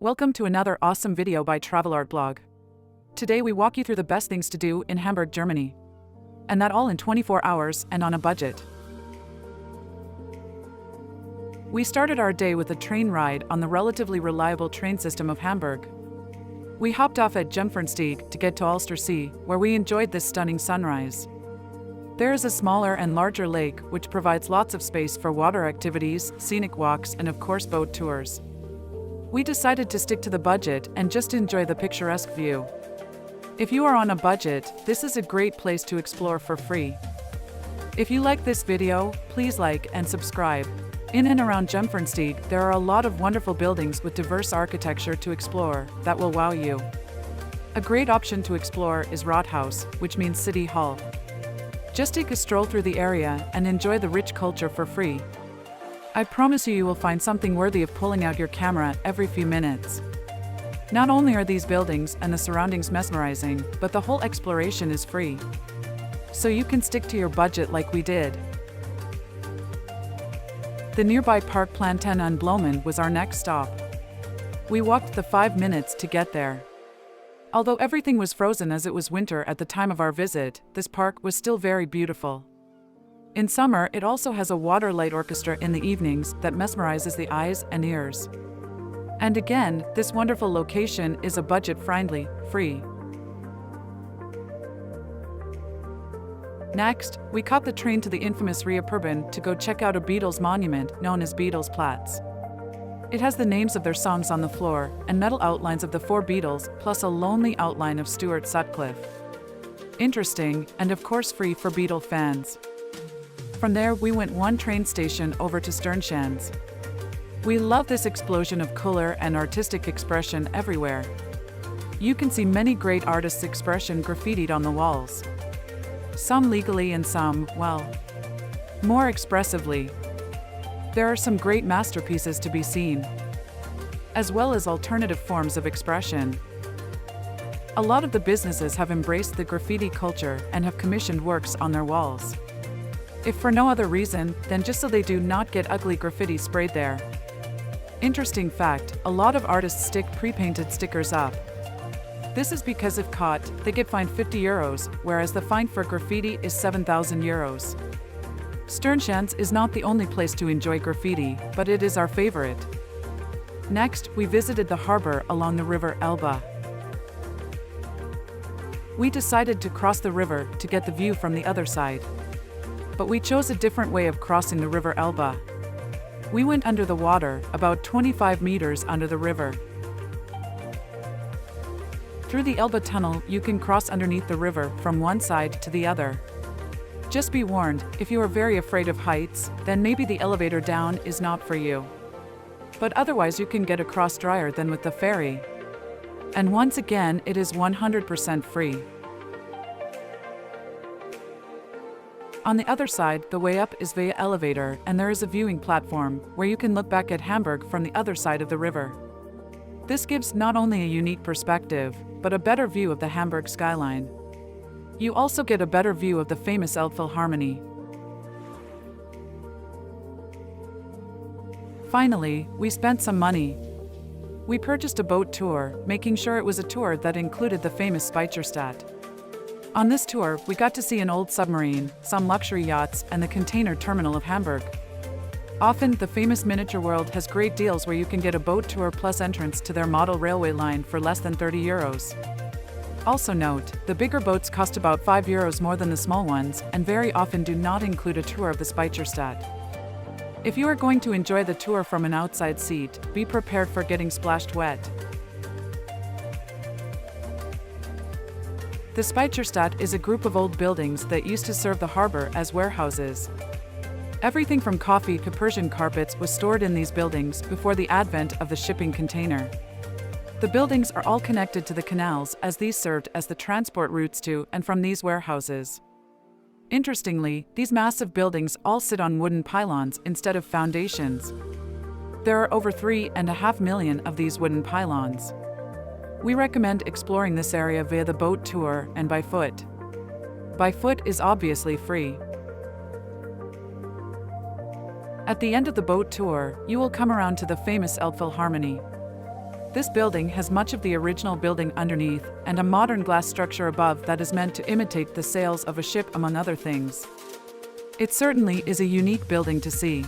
Welcome to another awesome video by Travelartblog. Today we walk you through the best things to do in Hamburg, Germany. And that all in 24 hours and on a budget. We started our day with a train ride on the relatively reliable train system of Hamburg. We hopped off at Jungfernstieg to get to Alster Lake, where we enjoyed this stunning sunrise. There is a smaller and larger lake which provides lots of space for water activities, scenic walks, and of course boat tours. We decided to stick to the budget and just enjoy the picturesque view. If you are on a budget, this is a great place to explore for free. If you like this video, please like and subscribe. In and around Jungfernstieg, there are a lot of wonderful buildings with diverse architecture to explore that will wow you. A great option to explore is Rathaus, which means City Hall. Just take a stroll through the area and enjoy the rich culture for free. I promise you will find something worthy of pulling out your camera every few minutes. Not only are these buildings and the surroundings mesmerizing, but the whole exploration is free. So you can stick to your budget like we did. The nearby park Planten and Blomen was our next stop. We walked the 5 minutes to get there. Although everything was frozen as it was winter at the time of our visit, this park was still very beautiful. In summer, it also has a water light orchestra in the evenings that mesmerizes the eyes and ears. And again, this wonderful location is a budget-friendly, free. Next, we caught the train to the infamous Reeperbahn to go check out a Beatles monument known as Platz. It has the names of their songs on the floor and metal outlines of the 4 Beatles, plus a lonely outline of Stuart Sutcliffe. Interesting, and of course free for Beatle fans. From there, we went one train station over to Sternschanze. We love this explosion of color and artistic expression everywhere. You can see many great artists' expression graffitied on the walls. Some legally and some, well, more expressively. There are some great masterpieces to be seen, as well as alternative forms of expression. A lot of the businesses have embraced the graffiti culture and have commissioned works on their walls. If for no other reason, then just so they do not get ugly graffiti sprayed there. Interesting fact, a lot of artists stick pre-painted stickers up. This is because if caught, they get fined €50, whereas the fine for graffiti is €7,000. Sternschanze is not the only place to enjoy graffiti, but it is our favorite. Next, we visited the harbor along the river Elbe. We decided to cross the river to get the view from the other side. But we chose a different way of crossing the river Elbe. We went under the water, about 25 meters under the river. Through the Elbe Tunnel, you can cross underneath the river from one side to the other. Just be warned, if you are very afraid of heights, then maybe the elevator down is not for you. But otherwise you can get across drier than with the ferry. And once again, it is 100% free. On the other side, the way up is via elevator, and there is a viewing platform where you can look back at Hamburg from the other side of the river. This gives not only a unique perspective, but a better view of the Hamburg skyline. You also get a better view of the famous Elbphilharmonie. Finally, we spent some money. We purchased a boat tour, making sure it was a tour that included the famous Speicherstadt. On this tour, we got to see an old submarine, some luxury yachts, and the container terminal of Hamburg. Often, the famous Miniature World has great deals where you can get a boat tour plus entrance to their model railway line for less than €30. Also note, the bigger boats cost about €5 more than the small ones, and very often do not include a tour of the Speicherstadt. If you are going to enjoy the tour from an outside seat, be prepared for getting splashed wet. The Speicherstadt is a group of old buildings that used to serve the harbor as warehouses. Everything from coffee to Persian carpets was stored in these buildings before the advent of the shipping container. The buildings are all connected to the canals, as these served as the transport routes to and from these warehouses. Interestingly, these massive buildings all sit on wooden pylons instead of foundations. There are over 3.5 million of these wooden pylons. We recommend exploring this area via the boat tour and by foot. By foot is obviously free. At the end of the boat tour, you will come around to the famous Elbphilharmonie. This building has much of the original building underneath and a modern glass structure above that is meant to imitate the sails of a ship, among other things. It certainly is a unique building to see.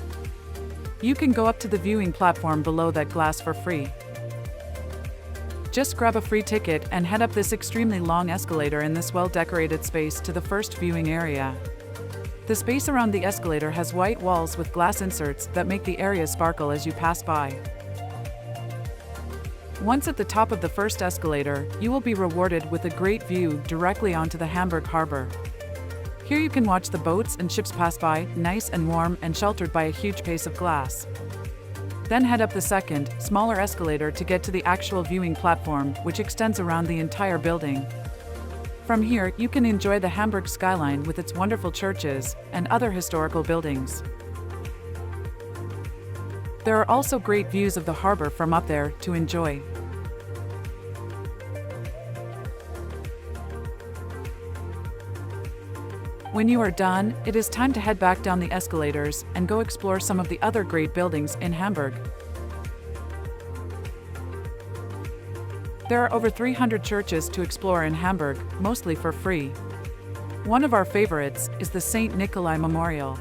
You can go up to the viewing platform below that glass for free. Just grab a free ticket and head up this extremely long escalator in this well-decorated space to the first viewing area. The space around the escalator has white walls with glass inserts that make the area sparkle as you pass by. Once at the top of the first escalator, you will be rewarded with a great view directly onto the Hamburg Harbour. Here you can watch the boats and ships pass by, nice and warm and sheltered by a huge piece of glass. Then head up the second, smaller escalator to get to the actual viewing platform, which extends around the entire building. From here, you can enjoy the Hamburg skyline with its wonderful churches and other historical buildings. There are also great views of the harbor from up there to enjoy. When you are done, it is time to head back down the escalators and go explore some of the other great buildings in Hamburg. There are over 300 churches to explore in Hamburg, mostly for free. One of our favorites is the St. Nikolai Memorial.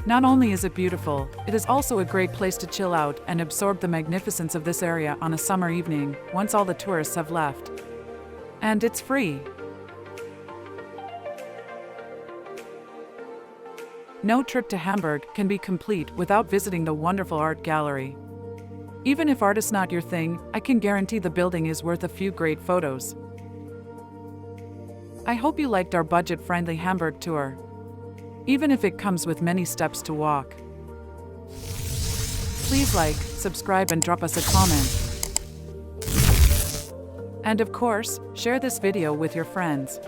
Not only is it beautiful, it is also a great place to chill out and absorb the magnificence of this area on a summer evening, once all the tourists have left. And it's free. No trip to Hamburg can be complete without visiting the wonderful art gallery. Even if art is not your thing, I can guarantee the building is worth a few great photos. I hope you liked our budget-friendly Hamburg tour, even if it comes with many steps to walk. Please like, subscribe and drop us a comment. And of course, share this video with your friends.